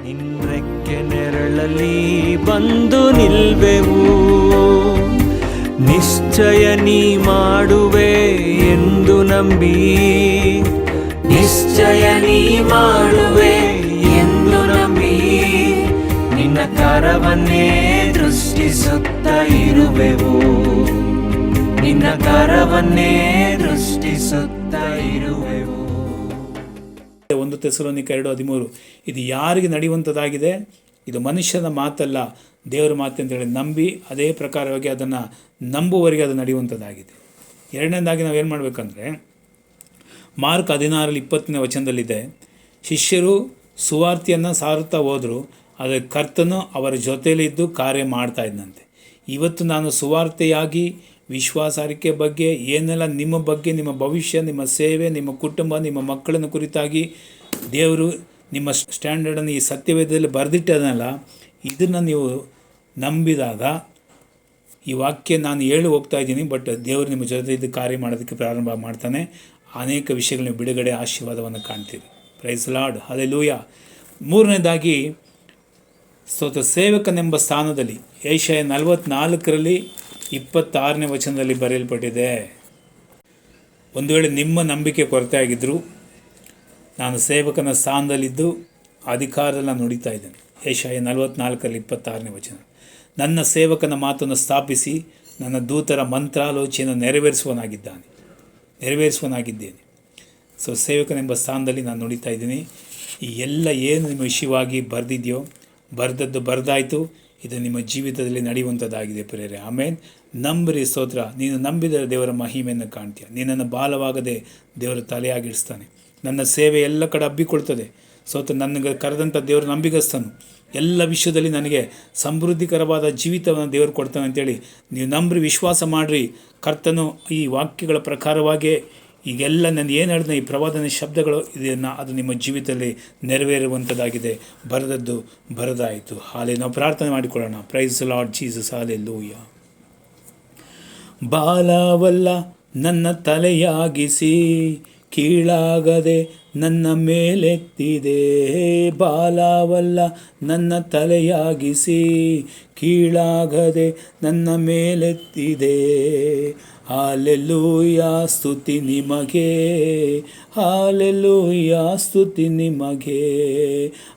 ನಿನ್ರೆಕ್ಕೆ ನೆರಳಲ್ಲಿ ಬಂದು ನಿಲ್ವೆವು, ನಿಶ್ಚಯ ನೀ ಮಾಡುವೆ ಎಂದು ನಂಬಿ, ನಿಶ್ಚಯ ನೀ ಮಾಡುವೆ ಎಂದು ನಂಬಿ, ನಿನ್ನ ಕರವನ್ನೇ ದೃಷ್ಟಿಸುತ್ತ ಇರುವೆವು, ನಿನ್ನ ಕರವನ್ನೇ ದೃಷ್ಟಿಸುತ್ತ ಇರುವೆವು. 1 ಥೆಸಲೋನಿಕ 2:13 ಇದು ಯಾರಿಗೆ ನಡೆಯುವಂಥದ್ದಾಗಿದೆ? ಇದು ಮನುಷ್ಯನ ಮಾತಲ್ಲ, ದೇವರ ಮಾತು ಅಂತೇಳಿ ನಂಬಿ ಅದೇ ಪ್ರಕಾರವಾಗಿ ಅದನ್ನು ನಂಬುವವರಿಗೆ ಅದು ನಡೆಯುವಂಥದ್ದಾಗಿದೆ. ಎರಡನೇದಾಗಿ ನಾವೇನು ಮಾಡಬೇಕಂದ್ರೆ, ಮಾರ್ಕ್ 16:20 ಶಿಷ್ಯರು ಸುವಾರ್ತೆಯನ್ನು ಸಾರುತ್ತಾ ಹೋದರು, ಆದರೆ ಕರ್ತನು ಅವರ ಜೊತೆಯಲ್ಲಿದ್ದು ಕಾರ್ಯ ಮಾಡ್ತಾ ಇದ್ದಂತೆ. ಇವತ್ತು ನಾನು ಸುವಾರ್ತೆಯಾಗಿ ವಿಶ್ವಾಸಾರಿಕೆ ಬಗ್ಗೆ ಏನೆಲ್ಲ ನಿಮ್ಮ ಬಗ್ಗೆ, ನಿಮ್ಮ ಭವಿಷ್ಯ, ನಿಮ್ಮ ಸೇವೆ, ನಿಮ್ಮ ಕುಟುಂಬ, ನಿಮ್ಮ ಮಕ್ಕಳನ್ನು ಕುರಿತಾಗಿ ದೇವರು ನಿಮ್ಮ ಸ್ಟ್ಯಾಂಡರ್ಡನ್ನು ಈ ಸತ್ಯವೇದದಲ್ಲಿ ಬರೆದಿಟ್ಟದಲ್ಲ, ಇದನ್ನು ನೀವು ನಂಬಿದಾಗ ಈ ವಾಕ್ಯ ನಾನು ಹೇಳಿ ಹೋಗ್ತಾ ಇದ್ದೀನಿ, ಬಟ್ ದೇವರು ನಿಮ್ಮ ಜೊತೆ ಇದು ಕಾರ್ಯ ಮಾಡೋದಕ್ಕೆ ಪ್ರಾರಂಭ ಮಾಡ್ತಾನೆ. ಅನೇಕ ವಿಷಯಗಳನ್ನ ಬಿಡುಗಡೆ ಆಶೀರ್ವಾದವನ್ನು ಕಾಣ್ತೀರಿ. Price lord, hallelujah. ಮೂರನೇದಾಗಿ ಸೇವಕನೆಂಬ ಸ್ಥಾನದಲ್ಲಿ ಯೆಶಾಯ 44:26 ಬರೆಯಲ್ಪಟ್ಟಿದೆ. ಒಂದು ವೇಳೆ ನಿಮ್ಮ ನಂಬಿಕೆ ಕೊರತೆ ಆಗಿದ್ದರೂ ನಾನು ಸೇವಕನ ಸ್ಥಾನದಲ್ಲಿದ್ದು ಅಧಿಕಾರದಲ್ಲಿ ನಾನು ನುಡಿತಾ ಇದ್ದೇನೆ. ಯೆಶಾಯ 44:26 ನನ್ನ ಸೇವಕನ ಮಾತನ್ನು ಸ್ಥಾಪಿಸಿ ನನ್ನ ದೂತರ ಮಂತ್ರಾಲೋಚನೆಯನ್ನು ನೆರವೇರಿಸುವನಾಗಿದ್ದೇನೆ. ಸೇವಕನೆಂಬ ಸ್ಥಾನದಲ್ಲಿ ನಾನು ನುಡಿತಾ ಇದ್ದೀನಿ. ಈ ಎಲ್ಲ ಏನು ನಿಮ್ಮ ವಿಷಯವಾಗಿ ಬರೆದಿದೆಯೋ, ಬರೆದದ್ದು ಬರೆದಾಯಿತು, ಇದು ನಿಮ್ಮ ಜೀವಿತದಲ್ಲಿ ನಡೆಯುವಂಥದ್ದಾಗಿದೆ ಪ್ರಿಯರೇ. ಆಮೇಲೆ ನಂಬಿರಿ, ಸ್ತೋತ್ರ. ನೀನು ನಂಬಿದರೆ ದೇವರ ಮಹಿಮೆಯನ್ನು ಕಾಣ್ತೀಯ. ನಿನ್ನನ್ನು ಬಾಲವಾಗದೆ ದೇವರ ತಲೆಯಾಗಿಡಿಸ್ತಾನೆ. ನನ್ನ ಸೇವೆ ಎಲ್ಲ ಕಡೆ ಹಬ್ಬಿಕೊಳ್ತದೆ. ನನಗೆ ಕರೆದಂಥ ದೇವರು ನಂಬಿಗಸ್ತನು. ಎಲ್ಲ ವಿಷಯದಲ್ಲಿ ನನಗೆ ಸಮೃದ್ಧಿಕರವಾದ ಜೀವಿತವನ್ನು ದೇವರು ಕೊಡ್ತಾನೆ ಅಂತೇಳಿ ನೀವು ನಂಬ್ರಿ, ವಿಶ್ವಾಸ ಮಾಡಿರಿ. ಕರ್ತನು ಈ ವಾಕ್ಯಗಳ ಪ್ರಕಾರವಾಗಿ ಈಗೆಲ್ಲ ನಾನು ಏನು ಹೇಳಿದ ಈ ಪ್ರವಾದನೆ ಶಬ್ದಗಳು ಅದು ನಿಮ್ಮ ಜೀವಿತದಲ್ಲಿ ನೆರವೇರುವಂಥದ್ದಾಗಿದೆ. ಬರೆದದ್ದು ಬರೆದಾಯಿತು. ಹಾಲೆ ನಾವು ಪ್ರಾರ್ಥನೆ ಮಾಡಿಕೊಳ್ಳೋಣ. Praise Lord Jesus, hallelujah. ಬಾಲವಲ್ಲ ನನ್ನ ತಲೆಯಾಗಿಸಿ, ಕೀಳಾಗದೆ ನನ್ನ ಮೇಲೆತ್ತಿದೆ. ಬಾಲವಲ್ಲ ನನ್ನ ತಲೆಯಾಗಿಸಿ, ಕೀಳಾಗದೆ ನನ್ನ ಮೇಲೆತ್ತಿದೆ. ಹಾಲೆಲೂಯಾ, ಸ್ತುತಿ ನಿಮಗೆ, ಹಾಲೆಲೂಯಾ, ಸ್ತುತಿ ನಿಮಗೆ,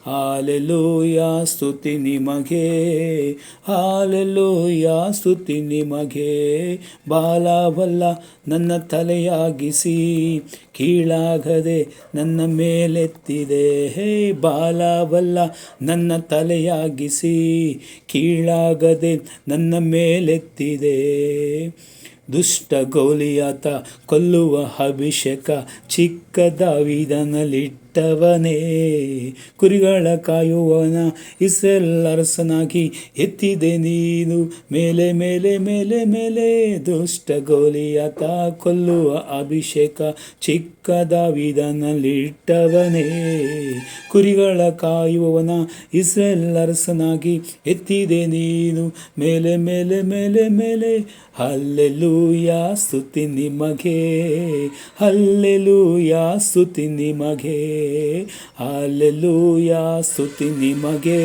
ಹಾಲೆಲೂಯಾ, ಸ್ತುತಿ ನಿಮಗೆ, ಹಾಲೆಲೂಯಾ, ಸ್ತುತಿ ನಿಮಗೆ. ಬಾಲವಲ್ಲ ನನ್ನ ತಲೆಯಾಗಿಸಿ, ಕೀಳಾಗದೆ ನನ್ನ ಮೇಲೆತ್ತಿದೆ. ಹೇ ಬಾಲವಲ್ಲ ನನ್ನ ತಲೆಯಾಗಿಸಿ, ಕೀಳಾಗದೆ ನನ್ನ ಮೇಲೆತ್ತಿದೆ. ದುಷ್ಟ ಗೋಲಿಯಾತ ಕೊಲ್ಲುವ ಅಭಿಷೇಕ ಚಿಕ್ಕ ದಾವೀದನಲ್ಲಿಟ್ಟವನೇ. ಕುರಿಗಳ ಕಾಯುವವನ ಇಸ್ರಾಯೇಲ್ ಅರಸನಾಗಿ ಎತ್ತಿದೆ ನೀನು ಮೇಲೆ ಮೇಲೆ ಮೇಲೆ ಮೇಲೆ. ದುಷ್ಟ ಗೋಲಿಯಾತ ಕೊಲ್ಲುವ ಅಭಿಷೇಕ ಚಿಕ್ಕ ದಾವೀದನಲ್ಲಿಟ್ಟವನೇ. ಕುರಿಗಳ ಕಾಯುವವನ ಇಸ್ರಾಯೇಲ್ ಅರಸನಾಗಿ ಎತ್ತಿದೆ ನೀನು ಮೇಲೆ ಮೇಲೆ ಮೇಲೆ ಮೇಲೆ. ಹಲ್ಲೆಲೂಯಾ, ಸ್ತುತಿ ನಿಮಗೆ, ಹಲ್ಲೆಲೂಯಾ, ಸ್ತುತಿ ನಿಮಗೆ, ಹಲ್ಲೆಲೂಯಾ, ಸ್ತುತಿ ನಿಮಗೆ,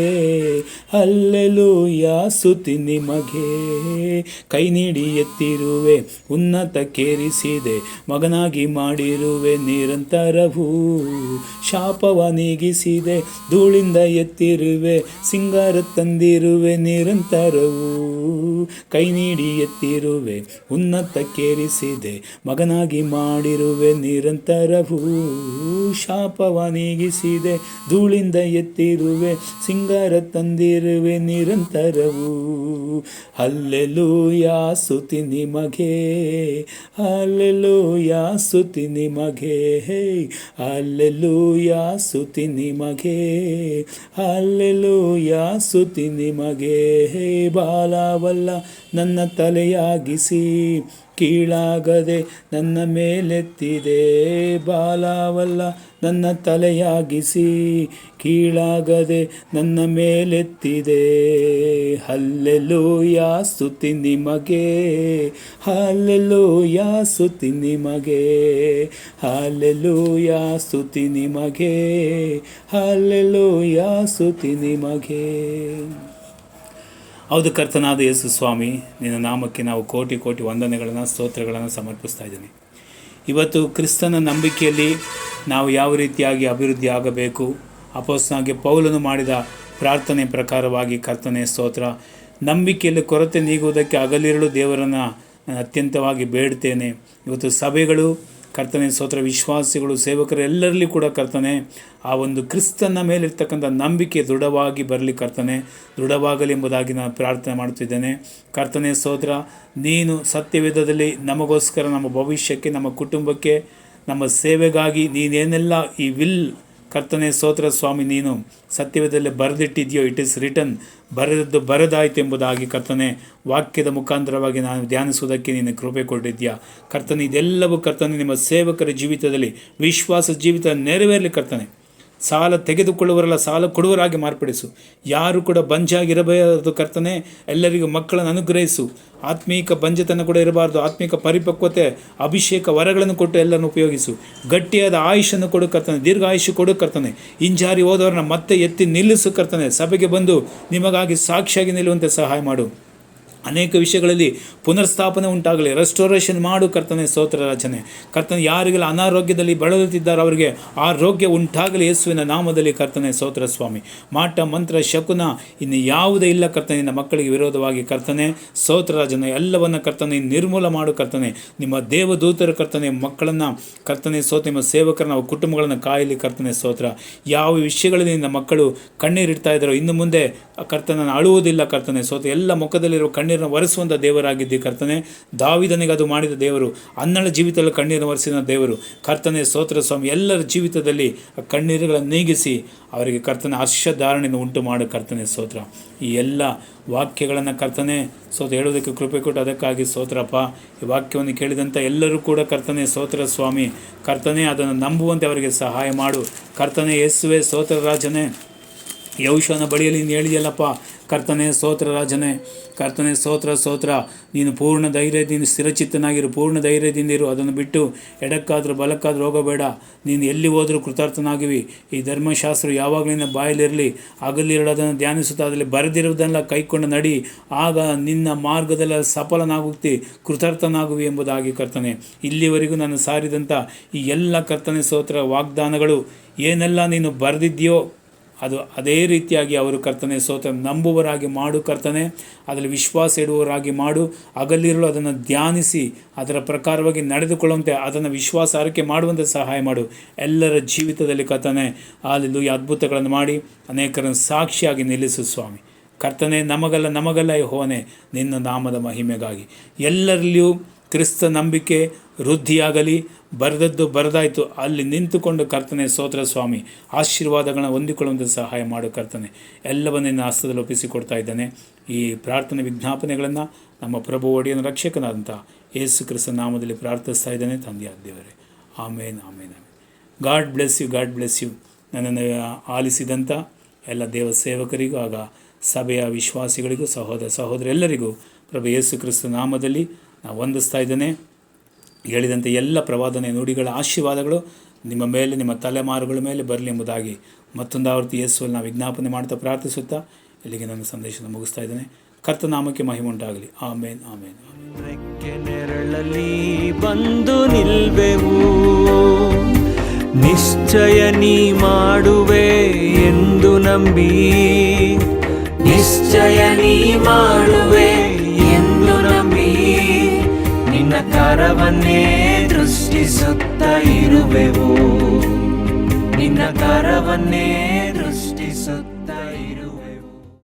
ಹಲ್ಲೆಲೂಯಾ, ಸ್ತುತಿ ನಿಮಗೆ. ಕೈ ನೀಡಿ ಎತ್ತಿರುವೆ, ಉನ್ನತಕ್ಕೇರಿಸಿದೆ, ಮಗನಾಗಿ ಮಾಡಿರುವೆ ನಿರಂತರವೂ. ಶಾಪವ ನೀಗಿಸಿದೆ, ಧೂಳಿಂದ ಎತ್ತಿರುವೆ, ಸಿಂಗಾರ ತಂದಿರುವೆ ನಿರಂತರವೂ. ಕೈ ನೀಡಿ ಎತ್ತಿರುವೆ, ಉನ್ನತಕ್ಕೇರಿಸಿದೆ, ಮಗನಾಗಿ ಮಾಡಿರುವೆ ನಿರಂತರವೂ. ಶಾಪವ ನೀಗಿಸಿದೆ, ಧೂಳಿಂದ ಎತ್ತಿರುವೆ, ಸಿಂಗಾರ ತಂದಿರುವೆ ನಿರಂತರವೂ. ಹಲ್ಲೆಲೂಯಾ, ಸ್ತುತಿ ನಿಮಗೆ, ಹಲ್ಲೆಲೂಯಾ, ಸ್ತುತಿ ನಿಮಗೆ, ಹಲ್ಲೆಲೂಯಾ, ಸ್ತುತಿ ನಿಮಗೆ, ಹಲ್ಲೆಲೂಯಾ, ಸ್ತುತಿ ನಿಮಗೆ. ಬಾಲವಲ್ಲ ನನ್ನ ತಲೆಯಾಗಿಸಿ, ಕೀಳಾಗದೆ ನನ್ನ ಮೇಲೆತ್ತಿದೆ. ಬಾಲವಲ್ಲ ನನ್ನ ತಲೆಯಾಗಿಸಿ ಕೀಳಾಗದೆ ನನ್ನ ಮೇಲೆತ್ತಿದೆ. ಹಲ್ಲೆಲೂಯಾ ಸ್ತುತಿ ನಿಮಗೆ, ಹಲ್ಲೆಲೂಯಾ ಸ್ತುತಿ ನಿಮಗೆ, ಹಲ್ಲೆಲೂಯಾ ಸ್ತುತಿ ನಿಮಗೆ, ಹಲ್ಲೆಲೂಯಾ ಸ್ತುತಿ ನಿಮಗೆ. ಹೌದು ಕರ್ತನಾದ ಯೇಸು ಸ್ವಾಮಿ, ನಿನ್ನ ನಾಮಕ್ಕೆ ನಾವು ಕೋಟಿ ಕೋಟಿ ವಂದನೆಗಳನ್ನು ಸ್ತೋತ್ರಗಳನ್ನು ಸಮರ್ಪಿಸ್ತಾ ಇದ್ದೀನಿ. ಇವತ್ತು ಕ್ರಿಸ್ತನ ನಂಬಿಕೆಯಲ್ಲಿ ನಾವು ಯಾವ ರೀತಿಯಾಗಿ ಅಭಿವೃದ್ಧಿ ಆಗಬೇಕು, ಅಪೊಸ್ತಲನಾಗಿ ಪೌಲನು ಮಾಡಿದ ಪ್ರಾರ್ಥನೆ ಪ್ರಕಾರವಾಗಿ ಕರ್ತನೆ ಸ್ತೋತ್ರ. ನಂಬಿಕೆಯಲ್ಲಿ ಕೊರತೆ ನೀಗುವುದಕ್ಕೆ ಹಗಲಿರುಳು ದೇವರನ್ನು ನಾನು ಅತ್ಯಂತವಾಗಿ ಬೇಡ್ತೇನೆ. ಇವತ್ತು ಸಭೆಗಳು ಕರ್ತನೆ ಸ್ತೋತ್ರ, ವಿಶ್ವಾಸಿಗಳು, ಸೇವಕರು ಎಲ್ಲರಲ್ಲಿ ಕೂಡ ಕರ್ತನೆ ಆ ಒಂದು ಕ್ರಿಸ್ತನ ಮೇಲಿರ್ತಕ್ಕಂಥ ನಂಬಿಕೆ ದೃಢವಾಗಿ ಬರಲಿ ಕರ್ತನೆ, ದೃಢವಾಗಲಿ ಎಂಬುದಾಗಿ ನಾನು ಪ್ರಾರ್ಥನೆ ಮಾಡ್ತಿದ್ದೇನೆ. ಕರ್ತನೆ ಸ್ತೋತ್ರ, ನೀನು ಸತ್ಯವೇದದಲ್ಲಿ ನಮಗೋಸ್ಕರ, ನಮ್ಮ ಭವಿಷ್ಯಕ್ಕೆ, ನಮ್ಮ ಕುಟುಂಬಕ್ಕೆ, ನಮ್ಮ ಸೇವೆಗಾಗಿ ನೀನೇನೆಲ್ಲ ಈ ಕರ್ತನೆ ಸ್ತೋತ್ರ ಸ್ವಾಮಿ, ನೀನು ಸತ್ಯವೇದದಲ್ಲಿ ಬರೆದಿಟ್ಟಿದೆಯೋ, ಇಟ್ ಈಸ್ ರಿಟನ್, ಬರೆದದ್ದು ಬರೆದಾಯಿತು ಎಂಬುದಾಗಿ ಕರ್ತನೆ ವಾಕ್ಯದ ಮುಖಾಂತರವಾಗಿ ನಾನು ಧ್ಯಾನಿಸುವುದಕ್ಕೆ ನೀನು ಕೃಪೆ ಕೊಟ್ಟಿದ್ಯಾ ಕರ್ತನೆ. ಇದೆಲ್ಲವೂ ಕರ್ತನೆ ನಿಮ್ಮ ಸೇವಕರ ಜೀವಿತದಲ್ಲಿ, ವಿಶ್ವಾಸ ಜೀವಿತ ನೆರವೇರಲಿ ಕರ್ತನೆ. ಸಾಲ ತೆಗೆದುಕೊಳ್ಳುವವರೆಲ್ಲ ಸಾಲ ಕೊಡುವರಾಗಿ ಮಾರ್ಪಡಿಸು. ಯಾರು ಕೂಡ ಬಂಜಾಗಿರಬಾರದು ಕರ್ತನೆ, ಎಲ್ಲರಿಗೂ ಮಕ್ಕಳನ್ನು ಅನುಗ್ರಹಿಸು. ಆತ್ಮೀಕ ಬಂಜತನ ಕೂಡ ಇರಬಾರ್ದು. ಆತ್ಮೀಕ ಪರಿಪಕ್ವತೆ, ಅಭಿಷೇಕ ವರಗಳನ್ನು ಕೊಟ್ಟು ಎಲ್ಲರನ್ನು ಉಪಯೋಗಿಸು. ಗಟ್ಟಿಯಾದ ಆಯುಷನ್ನು ಕೊಡು ಕರ್ತನೆ, ದೀರ್ಘ ಆಯುಷು ಕೊಡು ಕರ್ತನೆ. ಹಿಂಜಾರಿ ಹೋದವರನ್ನ ಮತ್ತೆ ಎತ್ತಿ ನಿಲ್ಲಿಸು ಕರ್ತನೆ. ಸಭೆಗೆ ಬಂದು ನಿಮಗಾಗಿ ಸಾಕ್ಷಿಯಾಗಿ ನಿಲ್ಲುವಂತೆ ಸಹಾಯ ಮಾಡು. ಅನೇಕ ವಿಷಯಗಳಲ್ಲಿ ಪುನರ್ಸ್ಥಾಪನೆ ಉಂಟಾಗಲಿ, ರೆಸ್ಟೋರೇಷನ್ ಮಾಡು ಕರ್ತನೆ ಸ್ತೋತ್ರ ರಚನೆ. ಕರ್ತನೆ, ಯಾರಿಗೆಲ್ಲ ಅನಾರೋಗ್ಯದಲ್ಲಿ ಬಳಲುತ್ತಿದ್ದಾರೆ ಅವರಿಗೆ ಆರೋಗ್ಯ ಉಂಟಾಗಲಿ ಯೇಸುವಿನ ನಾಮದಲ್ಲಿ ಕರ್ತನೆ ಸ್ತೋತ್ರ ಸ್ವಾಮಿ. ಮಾಟ ಮಂತ್ರ ಶಕುನ ಇನ್ನು ಯಾವುದೇ ಇಲ್ಲ ಕರ್ತನೆ ನಿನ್ನ ಮಕ್ಕಳಿಗೆ ವಿರೋಧವಾಗಿ ಕರ್ತನೆ ಸ್ತೋತ್ರ ರಾಜನೆ. ಎಲ್ಲವನ್ನ ಕರ್ತನೆ ನಿರ್ಮೂಲ ಮಾಡು ಕರ್ತನೆ. ನಿಮ್ಮ ದೇವದೂತರು ಕರ್ತನೆ ಮಕ್ಕಳನ್ನು ಕರ್ತನೆ ಸ್ತೋತ್ರ, ನಿಮ್ಮ ಸೇವಕರನ್ನ ಕುಟುಂಬಗಳನ್ನು ಕಾಯಲಿ ಕರ್ತನೆ ಸ್ತೋತ್ರ. ಯಾವ ವಿಷಯಗಳಲ್ಲಿ ನಿನ್ನ ಮಕ್ಕಳು ಕಣ್ಣೀರಿಡ್ತಾ ಇದ್ದಾರೋ ಇನ್ನು ಮುಂದೆ ಕರ್ತನ ಅಳುವುದಿಲ್ಲ ಕರ್ತನೆ ಸ್ತೋತ್ರ. ಎಲ್ಲ ಮುಖದಲ್ಲಿರುವ ಕಣ್ಣೀರನ್ನು ಒರೆಸುವಂಥ ದೇವರಾಗಿದ್ದಿ ಕರ್ತನೆ. ದಾವಿದನಿಗೆ ಅದು ಮಾಡಿದ ದೇವರು, ಅನ್ನಳ ಜೀವಿತದಲ್ಲಿ ಕಣ್ಣೀರನ್ನು ಒರೆಸಿದ ದೇವರು ಕರ್ತನೆ ಸ್ತೋತ್ರ ಸ್ವಾಮಿ. ಎಲ್ಲರ ಜೀವಿತದಲ್ಲಿ ಕಣ್ಣೀರುಗಳನ್ನು ನೀಗಿಸಿ ಅವರಿಗೆ ಕರ್ತನೆ ಹರ್ಷಧಾರಣೆಯನ್ನು ಉಂಟು ಮಾಡು ಕರ್ತನೆ ಸ್ತೋತ್ರ. ಈ ಎಲ್ಲ ವಾಕ್ಯಗಳನ್ನು ಕರ್ತನೆ ಸ್ತೋತ್ರ ಹೇಳುವುದಕ್ಕೆ ಕೃಪೆ ಕೊಟ್ಟು ಅದಕ್ಕಾಗಿ ಸ್ತೋತ್ರಪ್ಪ. ಈ ವಾಕ್ಯವನ್ನು ಕೇಳಿದಂಥ ಎಲ್ಲರೂ ಕೂಡ ಕರ್ತನೆ ಸ್ತೋತ್ರ ಸ್ವಾಮಿ ಕರ್ತನೆ ಅದನ್ನು ನಂಬುವಂತೆ ಅವರಿಗೆ ಸಹಾಯ ಮಾಡು ಕರ್ತನೆ. ಯೇಸುವೆ ಸ್ತೋತ್ರ ರಾಜನೇ, ಯೌಶನ ಬಳಿಯಲ್ಲಿ ನೀನು ಹೇಳಿದೆಯಲ್ಲಪ್ಪ ಕರ್ತನೆ ಸ್ತೋತ್ರ ರಾಜನೇ, ಕರ್ತನೆ ಸ್ತೋತ್ರ. ನೀನು ಪೂರ್ಣ ಧೈರ್ಯ, ನೀನು ಸ್ಥಿರಚಿತ್ತನಾಗಿರು, ಪೂರ್ಣ ಧೈರ್ಯದಿಂದಿರು. ಅದನ್ನು ಬಿಟ್ಟು ಎಡಕ್ಕಾದರೂ ಬಲಕ್ಕಾದರೂ ಹೋಗಬೇಡ. ನೀನು ಎಲ್ಲಿ ಹೋದರೂ ಕೃತಾರ್ಥನಾಗಿವಿ. ಈ ಧರ್ಮಶಾಸ್ತ್ರ ಯಾವಾಗಲೂ ನಿನ್ನ ಬಾಯಲ್ಲಿರಲಿ. ಹಗಲಿರುಳು ಅದನ್ನು ಧ್ಯಾನಿಸುತ್ತಾ ಅದರಲ್ಲಿ ಬರೆದಿರುವುದನ್ನೆಲ್ಲ ಕೈಕೊಂಡು ನಡಿ, ಆಗ ನಿನ್ನ ಮಾರ್ಗದಲ್ಲಿ ಸಫಲನಾಗುತ್ತಿ, ಕೃತಾರ್ಥನಾಗುವಿ ಎಂಬುದಾಗಿ ಕರ್ತನೆ. ಇಲ್ಲಿವರೆಗೂ ನಾನು ಸಾರಿದಂಥ ಈ ಎಲ್ಲ ಕರ್ತನೆ ಸ್ತೋತ್ರ ವಾಗ್ದಾನಗಳು ಏನೆಲ್ಲ ನೀನು ಬರೆದಿದ್ದೀಯೋ ಅದು ಅದೇ ರೀತಿಯಾಗಿ ಅವರು ಕರ್ತನೆ ಸ್ತೋತ್ರ ನಂಬುವರಾಗಿ ಮಾಡು ಕರ್ತನೆ. ಅದರಲ್ಲಿ ವಿಶ್ವಾಸ ಇಡುವವರಾಗಿ ಮಾಡು. ಹಗಲಿರುಳು ಅದನ್ನು ಧ್ಯಾನಿಸಿ ಅದರ ಪ್ರಕಾರವಾಗಿ ನಡೆದುಕೊಳ್ಳುವಂತೆ ಅದನ್ನು ವಿಶ್ವಾಸ ಆರೈಕೆ ಮಾಡುವಂತೆ ಸಹಾಯ ಮಾಡು. ಎಲ್ಲರ ಜೀವಿತದಲ್ಲಿ ಕರ್ತನೆ ಅಲ್ಲಿ ಅದ್ಭುತಗಳನ್ನು ಮಾಡಿ ಅನೇಕರನ್ನು ಸಾಕ್ಷಿಯಾಗಿ ನಿಲ್ಲಿಸು ಸ್ವಾಮಿ ಕರ್ತನೆ. ನಮಗಲ್ಲ ಯೆಹೋವನೇ, ನಿನ್ನ ನಾಮದ ಮಹಿಮೆಗಾಗಿ ಎಲ್ಲರಲ್ಲಿಯೂ ಕ್ರಿಸ್ತ ನಂಬಿಕೆ ವೃದ್ಧಿಯಾಗಲಿ. ಬರೆದದ್ದು ಬರೆದಾಯಿತು ಅಲ್ಲಿ ನಿಂತುಕೊಂಡು ಕರ್ತನೆ ಸ್ತೋತ್ರ ಸ್ವಾಮಿ ಆಶೀರ್ವಾದಗಳನ್ನ ಹೊಂದಿಕೊಳ್ಳುವಂತೆ ಸಹಾಯ ಮಾಡು ಕರ್ತನೆ. ಎಲ್ಲವನ್ನ ನಿನ್ನ ಹಸ್ತದಲ್ಲಿ ಒಪ್ಪಿಸಿಕೊಡ್ತಾ ಇದ್ದಾನೆ. ಈ ಪ್ರಾರ್ಥನೆ ವಿಜ್ಞಾಪನೆಗಳನ್ನು ನಮ್ಮ ಪ್ರಭು ಒಡೆಯನ ರಕ್ಷಕನಾದಂಥ ಯೇಸು ಕ್ರಿಸ್ತ ನಾಮದಲ್ಲಿ ಪ್ರಾರ್ಥಿಸ್ತಾ ಇದ್ದಾನೆ ತಂದೆಯಾದ ದೇವರೇ. Amen amen amen. God bless you. ನನ್ನನ್ನು ಆಲಿಸಿದಂಥ ಎಲ್ಲ ದೇವ ಸೇವಕರಿಗೂ ಆಗ ಸಭೆಯ ವಿಶ್ವಾಸಿಗಳಿಗೂ ಸಹೋದರೆಲ್ಲರಿಗೂ ಪ್ರಭು ಯೇಸು ಕ್ರಿಸ್ತ ನಾಮದಲ್ಲಿ ನಾವು ವಂದಿಸ್ತಾ ಇದ್ದೇನೆ. ಹೇಳಿದಂತೆ ಎಲ್ಲ ಪ್ರವಾದನೆ ನುಡಿಗಳ ಆಶೀರ್ವಾದಗಳು ನಿಮ್ಮ ಮೇಲೆ, ನಿಮ್ಮ ತಲೆಮಾರುಗಳ ಮೇಲೆ ಬರಲಿ ಎಂಬುದಾಗಿ ಮತ್ತೊಂದು ಆವೃತ್ತಿ ಯೇಸುವಲ್ಲಿ ನಾವು ವಿಜ್ಞಾಪನೆ ಮಾಡ್ತಾ ಪ್ರಾರ್ಥಿಸುತ್ತಾ ಇಲ್ಲಿಗೆ ನನ್ನ ಸಂದೇಶನ ಮುಗಿಸ್ತಾ ಇದ್ದೇನೆ. ಕರ್ತನಾಮಕ್ಕೆ ಮಹಿಮೆ ಉಂಟಾಗಲಿ. ಆಮೇನ್ ಆಮೇನ್. ನೆರಳಲ್ಲಿ ಬಂದು ನಿಲ್ವೆವು, ನಿಶ್ಚಯ ನೀ ಮಾಡುವೆ ಎಂದು ನಂಬಿ, ನಿಶ್ಚಯ ನೀ ಮಾಡುವೆ ಎಂದು ನಂಬಿ, ನಿನ್ನ ಕರವನ್ನೇ ದೃಷ್ಟಿಸುತ್ತ ಇರುವೆವು, ನಿನ್ನ ಕರವನ್ನೇ ದೃಷ್ಟಿಸುತ್ತ ಇರುವೆವು.